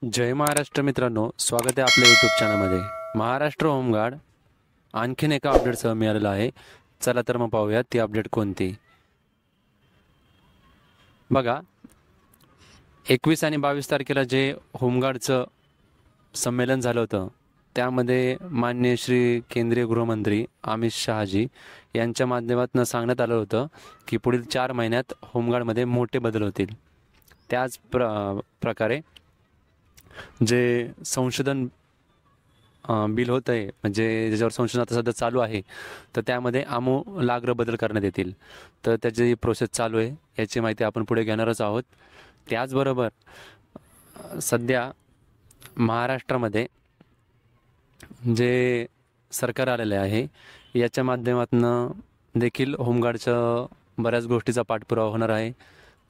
जय महाराष्ट्र मित्रांनो, स्वागत आहे आपल्या यूट्यूब चॅनलमध्ये. महाराष्ट्र होमगार्ड आणखीन एका अपडेटसह मिळालेला आहे. चला तर मग पाहूया ती अपडेट कोणती. बघा, 21 आणि 22 तारखेला जे होमगार्डचं संमेलन झालं होतं त्यामध्ये माननीय श्री केंद्रीय गृहमंत्री अमित शहाजी यांच्या माध्यमातून सांगण्यात आलं होतं की पुढील 4 महिन्यात होमगार्डमध्ये मोठे बदल होतील. त्याच प्रकारे जे संशोधन बिल होतं आहे, म्हणजे ज्याच्यावर संशोधन आता सध्या चालू आहे, तर त्यामध्ये आमूलाग्र बदल करण्यात येतील. तर त्याची प्रोसेस चालू आहे, याची माहिती आपण पुढे घेणारच आहोत. त्याचबरोबर सध्या महाराष्ट्रामध्ये जे सरकार आलेले आहे याच्या माध्यमातून देखील होमगार्डच्या बऱ्याच गोष्टीचा पाठपुरावा होणार आहे.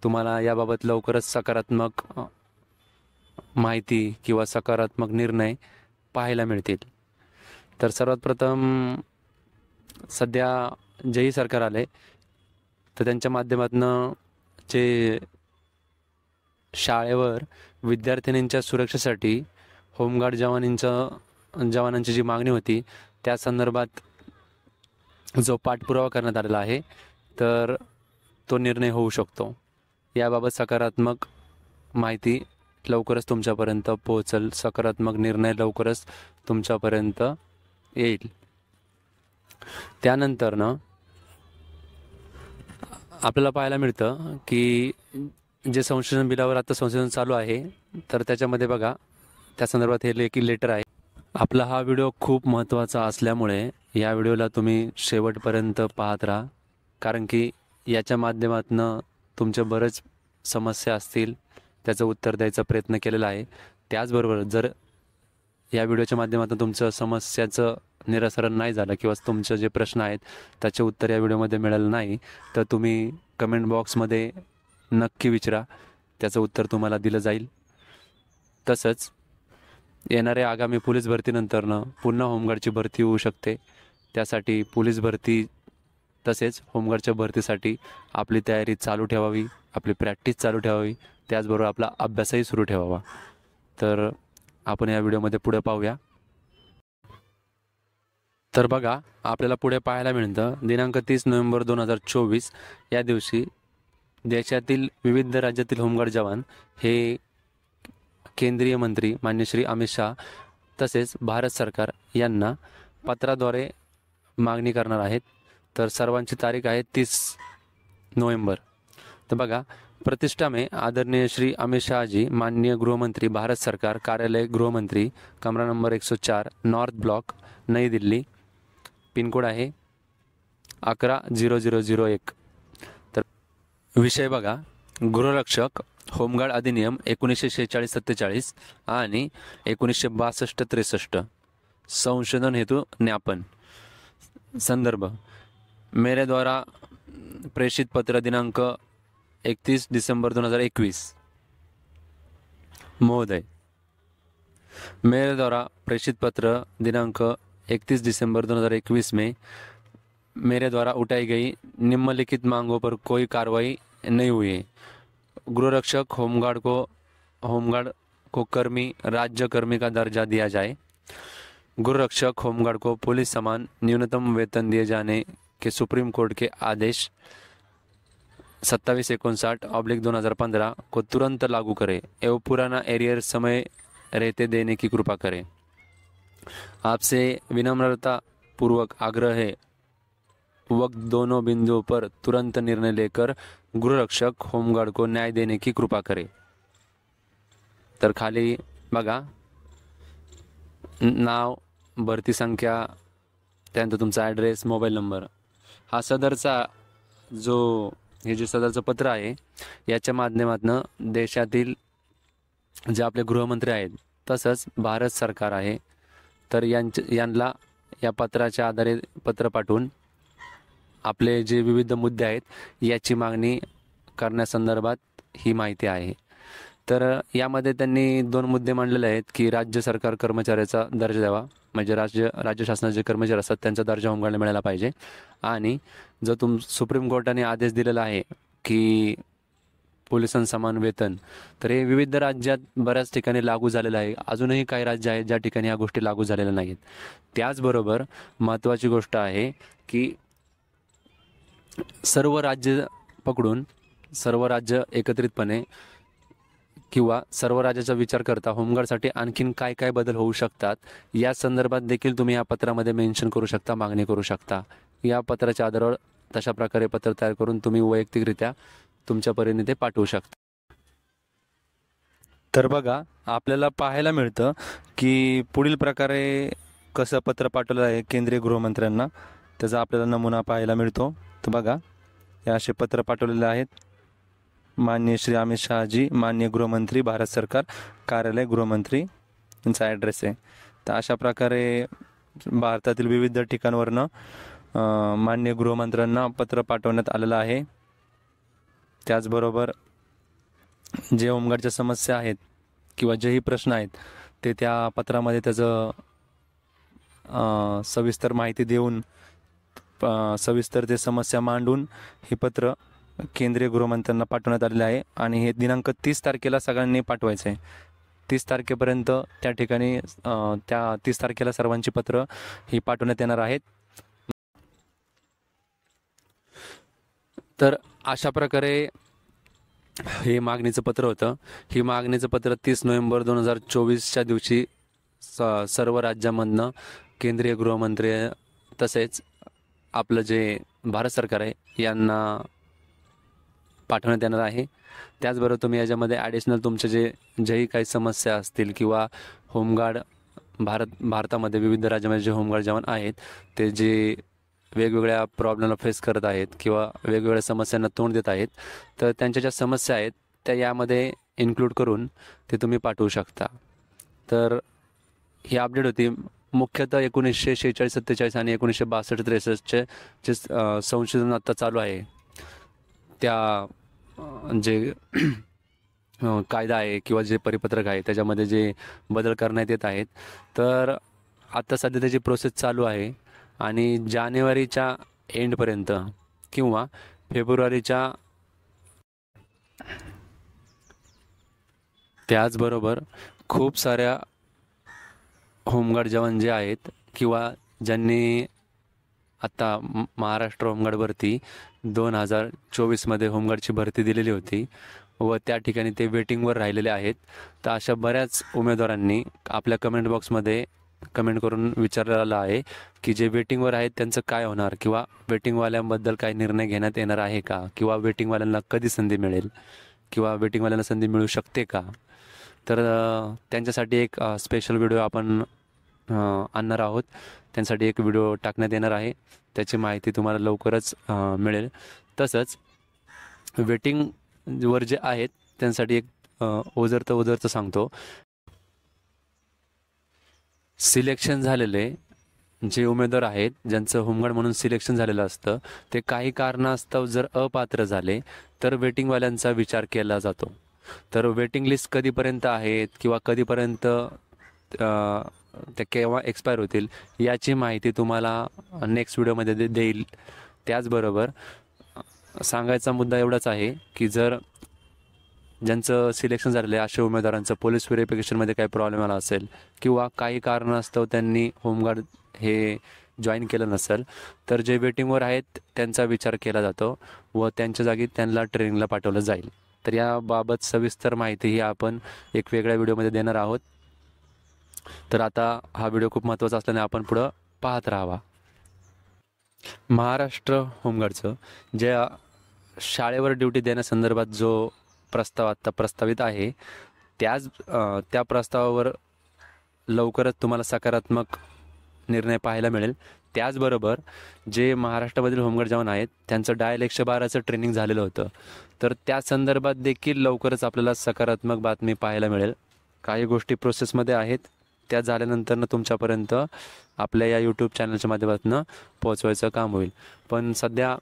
तुम्हाला याबाबत लवकरच सकारात्मक माहिती किंवा सकारात्मक निर्णय पाहायला मिळतील. तर सर्वात प्रथम सध्या जेही सरकार आले तर त्यांच्या माध्यमातून जे शाळेवर विद्यार्थिनींच्या सुरक्षेसाठी होमगार्ड जवानांची जी मागणी होती त्या संदर्भात जो पाठपुरावा करण्यात आलेला आहे, तर तो निर्णय होऊ शकतो. याबाबत सकारात्मक माहिती लवकरच तुमच्यापर्यंत पोहोचेल, सकारात्मक निर्णय लवकरच तुमच्यापर्यंत येईल. त्यानंतर आपल्याला पाहायला मिळतं की जे संशोधन बिलावर आता संशोधन चालू आहे, तर त्याच्यामध्ये बघा त्या संदर्भात हे लेटर आहे. आपला हा व्हिडिओ खूप महत्त्वाचा असल्यामुळे या व्हिडिओला तुम्ही शेवटपर्यंत पाहत राहा, कारण की याच्या माध्यमातून तुमच्या बरेच समस्या असतील त्याचं उत्तर द्यायचा प्रयत्न केलेला आहे. त्याचबरोबर जर या व्हिडिओच्या माध्यमातून तुमचं समस्याचं निराकरण नाही झालं किंवा तुमचे जे प्रश्न आहेत त्याचे उत्तर या व्हिडिओमध्ये मिळालं नाही, तर तुम्ही कमेंट बॉक्समध्ये नक्की विचारा, त्याचं उत्तर तुम्हाला दिलं जाईल. तसंच येणाऱ्या आगामी पोलीस भरतीनंतरनं पुन्हा होमगार्डची भरती होऊ शकते. त्यासाठी पोलीस भरती तसेच होमगार्डच्या भरतीसाठी आपली तयारी चालू ठेवावी, आपली प्रॅक्टिस चालू ठेवावी, त्याचबरोबर आपला अभ्यासही सुरू ठेवावा. तर आपण या व्हिडिओमध्ये पुढे पाहूया. तर बघा, आपल्याला पुढे पाहायला मिळतं दिनांक 30 नोव्हेंबर 2024 या दिवशी देशातील विविध राज्यातील होमगार्ड जवान हे केंद्रीय मंत्री मान्य श्री अमित शहा तसेच भारत सरकार यांना पत्राद्वारे मागणी करणार आहेत. तर सर्वांची तारीख आहे 30 नोव्हेंबर. तर बघा, प्रतिष्ठा में आदरणीय श्री अमित शाह जी माननीय गृहमंत्री भारत सरकार कार्यालय गृहमंत्री कमरा नंबर 104 नॉर्थ ब्लॉक नई दिल्ली, पिन कोड आहे 110001. तर विषय बघा, गृहरक्षक होमगार्ड अधिनियम 1946-47 आणि 1962-63 संशोधन हेतु ज्ञापन. संदर्भ मेरे द्वारा प्रेषित पत्र दिनांक 31 दिसंबर 2021. महोदय, मेरे द्वारा प्रेषित पत्र दिनांक 31 दिसंबर 2021 में मेरे द्वारा उठाई गई निम्नलिखित मांगों पर कोई कार्रवाई नहीं हुई है. गृहरक्षक होमगार्ड को कर्मी राज्य कर्मी का दर्जा दिया जाए. गृहरक्षक होमगार्ड को पुलिस समान न्यूनतम वेतन दिए जाने के सुप्रीम कोर्ट के आदेश 2759/2015 को तुरंत लागू करें एवं पुराना एरियर समय रहते देने की कृपा करें. आपसे विनम्रता पूर्वक आग्रह है, वक्त दोनों बिंदुओं पर तुरंत निर्णय लेकर गृहरक्षक होमगार्ड को न्याय देने की कृपा करें. तर खाली बघा, नाव, भरती संख्या, त्यानंतर तुमचा ॲड्रेस, मोबाईल नंबर. हा सदरचा हे जे सदरचं पत्र आहे याच्या माध्यमातून देशातील जे आपले गृहमंत्री आहेत तसंच भारत सरकार आहे, तर यांना या पत्राच्या आधारे पत्र पाठवून आपले जे विविध मुद्दे आहेत याची मागणी करण्यासंदर्भात ही माहिती आहे. तर यामध्ये त्यांनी 2 मुद्दे मांडलेले आहेत की राज्य सरकार कर्मचाऱ्याचा दर्जा द्यावा, म्हणजे राज्य शासनाचे जे कर्मचारी असतात त्यांचा दर्जा होमगार्डला मिळाला पाहिजे. आणि जो सुप्रीम कोर्टाने आदेश दिलेला आहे की पोलिसांसमान वेतन, तर हे विविध राज्यात बऱ्याच ठिकाणी लागू झालेलं आहे. अजूनही काही राज्य आहेत ज्या ठिकाणी ह्या गोष्टी लागू झालेल्या नाहीत. त्याचबरोबर महत्त्वाची गोष्ट आहे की सर्व राज्य पकडून सर्व राज्य एकत्रितपणे किंवा सर्व राज्याचा विचार करता होमगार्डसाठी आणखीन काय काय बदल होऊ शकतात या संदर्भात देखील तुम्ही या पत्रामध्ये मेन्शन करू शकता, मागणी करू शकता. या पत्राच्या आधारावर तशा प्रकारे पत्र तयार करून तुम्ही वैयक्तिकरित्या तुमच्या परीने ते पाठवू शकता. तर बघा, आपल्याला पाहायला मिळतं की पुढील प्रकारे कसं पत्र पाठवलं आहे केंद्रीय गृहमंत्र्यांना, त्याचा आपल्याला नमुना पाहायला मिळतो. तर बघा, हे असे पत्र पाठवलेले आहेत. माननीय श्री अमित शहाजी, माननीय गृहमंत्री, भारत सरकार, कार्यालय गृहमंत्री, यांचा ॲड्रेस आहे. तर अशा प्रकारे भारतातील विविध ठिकाणावरनं माननीय गृहमंत्र्यांना पत्र पाठवण्यात आलेलं आहे. त्याचबरोबर जे होमगार्डच्या समस्या आहेत किंवा जेही प्रश्न आहेत ते त्या पत्रामध्ये त्याचं सविस्तर माहिती देऊन सविस्तर ते समस्या मांडून हे पत्र केंद्रीय गृहमंत्र्यांना पाठवण्यात आलेले आहे. आणि हे दिनांक 30 तारखेला सगळ्यांनी पाठवायचं आहे. 30 तारखेपर्यंत त्या ठिकाणी त्या 30 तारखेला सर्वांची पत्र ही पाठवण्यात येणार आहेत. तर अशा प्रकारे हे मागणीचं पत्र होतं. ही मागणीचं पत्र 30 नोव्हेंबर 2024च्या दिवशी सर्व राज्यामधनं केंद्रीय गृहमंत्री तसेच आपलं जे भारत सरकार आहे यांना पाठवण्यात येणार आहे. त्याचबरोबर तुम्ही याच्यामध्ये ॲडिशनल तुमचे जेही काही समस्या असतील किंवा होमगार्ड भारतामध्ये विविध राज्यामध्ये जे होमगार्ड जवान आहेत ते जे वेगवेगळ्या प्रॉब्लेमला फेस करत आहेत किंवा वेगवेगळ्या समस्यांना तोंड देत आहेत, तर त्यांच्या ज्या समस्या आहेत त्या यामध्ये इन्क्लूड करून ते तुम्ही पाठवू शकता. तर ही अपडेट होती मुख्यतः 1946-47 आणि 1962-63चे जे संशोधन आत्ता चालू आहे त्या जे कायदा आहे किंवा जे परिपत्रक आहे त्याच्यामध्ये जे बदल करण्यात येत आहेत. तर आत्ता सध्या त्याची प्रोसेस चालू आहे आणि जानेवारीच्या एंडपर्यंत किंवा फेब्रुवारीच्या त्याचबरोबर खूप साऱ्या होमगार्ड जवान जे आहेत किंवा ज्यांनी आत्ता महाराष्ट्र होमगार्ड भरती 2024मध्ये होमगार्डची भरती दिलेली होती व त्या ठिकाणी ते वेटिंगवर राहिलेले आहेत. तर अशा बऱ्याच उमेदवारांनी आपल्या कमेंट बॉक्समध्ये कमेंट करून विचारलेलं आहे की जे वेटिंगवर आहेत त्यांचं काय होणार किंवा वेटिंगवाल्यांबद्दल काय निर्णय घेण्यात येणार आहे का किंवा वेटिंगवाल्यांना कधी संधी मिळेल किंवा वेटिंगवाल्यांना संधी मिळू शकते का. तर त्यांच्यासाठी एक स्पेशल व्हिडिओ आपण आणणार आहोत. त्यांसाठी एक व्हिडिओ टाकण्यात येणार आहे. त्याची माहिती तुम्हाला लवकरच मिळेल. तसंच वेटिंगवर जे आहेत त्यांसाठी एक ओझरतं सांगतो. सिलेक्शन झालेले जे उमेदवार आहेत ज्यांचं होमगार्ड म्हणून सिलेक्शन झालेलं असतं ते काही कारणास्तव जर अपात्र झाले तर वेटिंगवाल्यांचा विचार केला जातो. तर वेटिंग लिस्ट कधीपर्यंत आहेत किंवा कधीपर्यंत त्या केव्हा एक्सपायर होतील याची माहिती तुम्हाला नेक्स्ट व्हिडिओमध्ये देईल. त्याचबरोबर सांगायचा मुद्दा एवढाच आहे की जर ज्यांचं सिलेक्शन झालेलं आहे अशा उमेदवारांचं पोलीस व्हेरिफिकेशनमध्ये काही प्रॉब्लेम आला असेल किंवा काही कारणास्तव त्यांनी होमगार्ड हे जॉईन केलं नसेल तर जे वेटिंगवर आहेत त्यांचा विचार केला जातो व त्यांच्या जागी त्यांना ट्रेनिंगला पाठवलं जाईल. तर याबाबत सविस्तर माहितीही आपण एक वेगळ्या व्हिडिओमध्ये देणार आहोत. तर आता हा व्हिडिओ खूप महत्त्वाचा असल्याने आपण पुढं पाहत राहावा. महाराष्ट्र होमगार्डचं जे शाळेवर ड्युटी देण्यासंदर्भात जो प्रस्ताव आत्ता प्रस्तावित आहे त्या प्रस्तावावर लवकरच तुम्हाला सकारात्मक निर्णय पाहायला मिळेल. त्याचबरोबर जे महाराष्ट्रामधील होमगार्ड जवान आहेत त्यांचं डायल 112चं ट्रेनिंग झालेलं होतं तर त्या संदर्भात देखील लवकरच आपल्याला सकारात्मक बातमी पाहायला मिळेल. काही गोष्टी प्रोसेसमध्ये आहेत त्या झाल्यानंतर तुमच्यापर्यंत आपल्या या यूट्यूब चॅनलच्या माध्यमातून पोहोचवायचं काम होईल. पण सध्या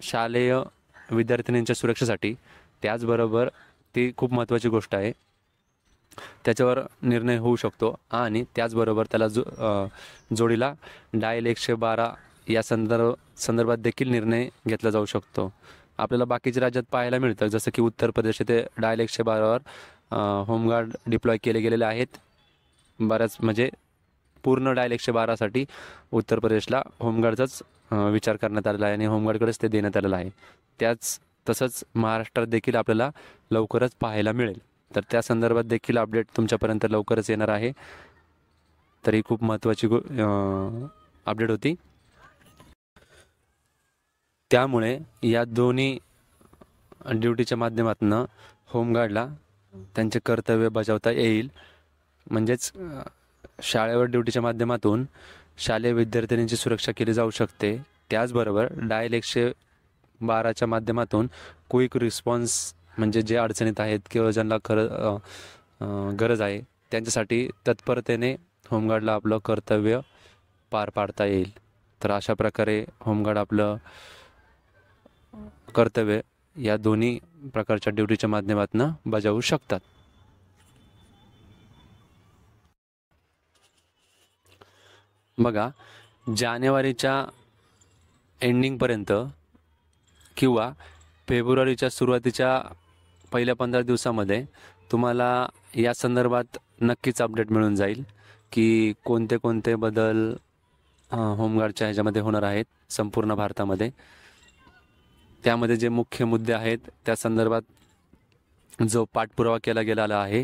शालेय विद्यार्थिनींच्या सुरक्षेसाठी त्याचबरोबर ती खूप महत्त्वाची गोष्ट आहे त्याच्यावर निर्णय होऊ शकतो आणि त्याचबरोबर त्याला जोडीला डायल 112 या संदर्भात देखील निर्णय घेतला जाऊ शकतो. आपल्याला बाकीच्या राज्यात पाहायला मिळतं, जसं की उत्तर प्रदेश येथे डायल 112वर होमगार्ड डिप्लॉय केले गेलेले आहेत. बऱ्याच म्हणजे पूर्ण डायल 112साठी उत्तर प्रदेशला होमगार्डचाच विचार करण्यात आलेला आहे आणि होमगार्डकडेच ते देण्यात आलेलं आहे. तसंच महाराष्ट्रात देखील आपल्याला लवकरच पाहायला मिळेल. तर त्या संदर्भात देखील अपडेट तुमच्यापर्यंत लवकरच येणार आहे. तर ही खूप महत्त्वाची अपडेट होती. त्यामुळे या दोन्ही ड्युटीच्या माध्यमातून होमगार्डला त्यांचे कर्तव्य बजावता येईल. म्हणजेच शाळेवर ड्युटीच्या माध्यमातून शालेय विद्यार्थिनींची सुरक्षा केली जाऊ शकते. त्याचबरोबर डायल 112च्या माध्यमातून क्विक रिस्पॉन्स म्हणजे जे अडचणीत आहेत किंवा ज्यांना गरज आहे त्यांच्यासाठी तत्परतेने होमगार्डला आपलं कर्तव्य पार पाडता येईल. तर अशा प्रकारे होमगार्ड आपलं कर्तव्य या दोन्ही प्रकारच्या ड्युटीच्या माध्यमातून बजावू शकतात. बघा, जानेवारीच्या एंडिंगपर्यंत किंवा फेब्रुवारीच्या सुरुवातीच्या पहिल्या 15 दिवसामध्ये तुम्हाला या संदर्भात नक्कीच अपडेट मिळून जाईल की कोणते कोणते बदल होमगार्डच्या ह्याच्यामध्ये होणार आहेत संपूर्ण भारतामध्ये. त्यामध्ये जे मुख्य मुद्दे आहेत त्या संदर्भात जो पाठपुरावा केला गेलेला आहे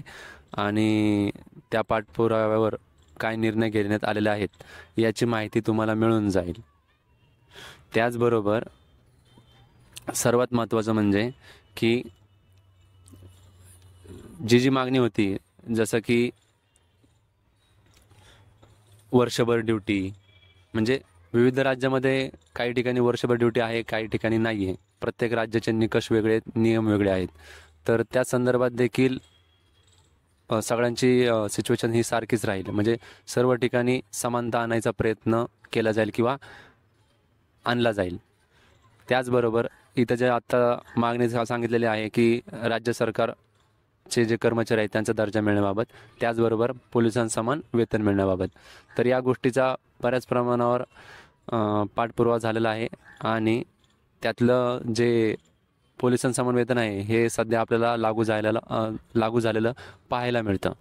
आणि त्या पाठपुराव्यावर काय निर्णय घेण्यात आलेले आहेत याची माहिती तुम्हाला मिळून जाईल. त्याचबरोबर सर्वात महत्त्वाचं म्हणजे की जी मागणी होती, जसं की वर्षभर ड्युटी, म्हणजे विविध राज्यामध्ये काही ठिकाणी वर्षभर ड्युटी आहे, काही ठिकाणी नाही आहे. प्रत्येक राज्याचे निकष वेगळे आहेत, नियम वेगळे आहेत. तर त्या संदर्भात देखील सगळ्यांची सिच्युएशन ही सारखीच राहील. म्हणजे सर्व ठिकाणी समानता आणायचा प्रयत्न केला जाईल किंवा आणला जाईल. त्याचबरोबर इथं जे आत्ता मागणी सांगितलेली आहे की राज्य सरकारचे जे कर्मचारी आहेत त्यांचा दर्जा मिळण्याबाबत, त्याचबरोबर पोलिसांसमान वेतन मिळण्याबाबत. तर या गोष्टीचा बऱ्याच प्रमाणावर पाठपुरावा झालेला आहे आणि त्यातलं जे पोलिसांसमान वेतन आहे हे सध्या आपल्याला लागू झालेलं पाहायला मिळतं.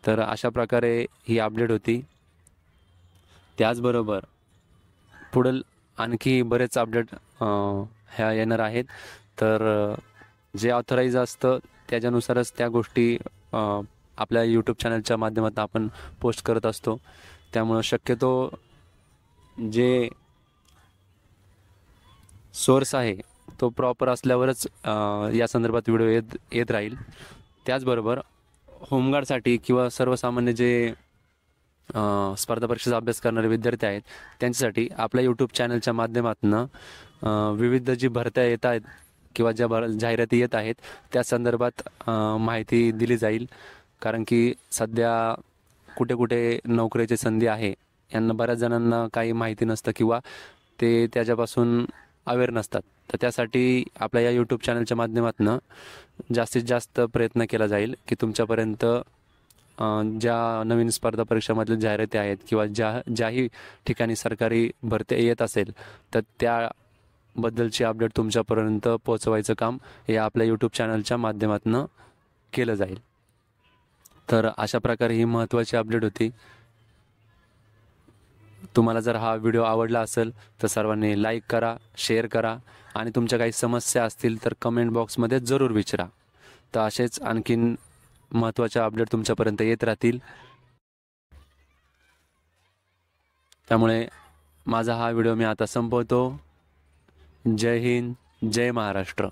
तर अशा प्रकारे ही अपडेट होती. त्याचबरोबर पुढील आणखी बरेच अपडेट ह्या येणार आहेत. तर जे ऑथराईज असतं त्याच्यानुसारच त्या गोष्टी आपल्या यूट्यूब चॅनलच्या माध्यमातून आपण पोस्ट करत असतो. त्यामुळं शक्यतो जे सोर्स आहे तो प्रॉपर असल्यावरच या संदर्भात व्हिडिओ येत राहील. त्याचबरोबर होमगार्डसाठी किंवा सर्वसामान्य जे स्पर्धा परीक्षेचा अभ्यास करणारे विद्यार्थी आहेत त्यांच्यासाठी आपल्या यूट्यूब चॅनलच्या माध्यमातून विविध जी भरत्या येत आहेत किंवा ज्या जाहिराती येत आहेत त्या संदर्भात माहिती दिली जाईल. कारण की सध्या कुठे कुठे नोकरीची संधी आहे यांना बऱ्याच जणांना काही माहिती नसतं किंवा ते त्याच्यापासून अवेअर नसतात. तर त्यासाठी आपल्या या यूट्यूब चॅनलच्या माध्यमातून जास्तीत जास्त प्रयत्न केला जाईल की तुमच्यापर्यंत ज्या नवीन स्पर्धा परीक्षामधील जाहिराती आहेत किंवा ज्याही ठिकाणी सरकारी भरती येत असेल तर त्याबद्दलची अपडेट तुमच्यापर्यंत पोहोचवायचं काम हे आपल्या यूट्यूब चॅनलच्या माध्यमातून केलं जाईल. तर अशा प्रकारे ही महत्त्वाची अपडेट होती. तुम्हाला जर हा व्हिडिओ आवडला असेल तर सर्वांनी लाईक करा, शेअर करा आणि तुमच्या काही समस्या असतील तर कमेंट बॉक्समध्ये जरूर विचारा. तर असेच आणखीन महत्त्वाच्या अपडेट तुमच्यापर्यंत येत राहतील. त्यामुळे माझा हा व्हिडिओ मी आता संपवतो. जय हिंद, जय महाराष्ट्र.